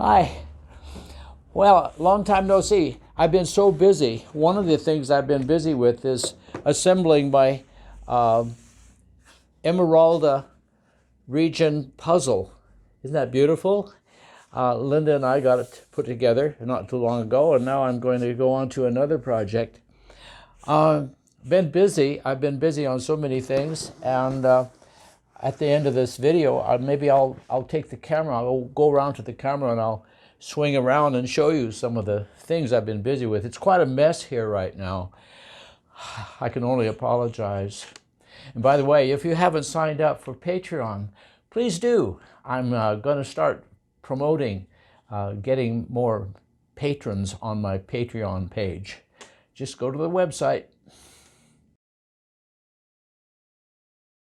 Hi. Well, long time no see. I've been so busy. One of the things I've been busy with is assembling my Emeralda region puzzle. Isn't that beautiful? Linda and I got it put together not too long ago, and now I'm going to go on to another project. Been busy. I've been busy on so many things, and at the end of this video, maybe I'll take the camera. I'll go around to the camera and I'll swing around and show you some of the things I've been busy with. It's quite a mess here right now. I can only apologize. And by the way, if you haven't signed up for Patreon, please do. I'm going to start promoting getting more patrons on my Patreon page. Just go to the website,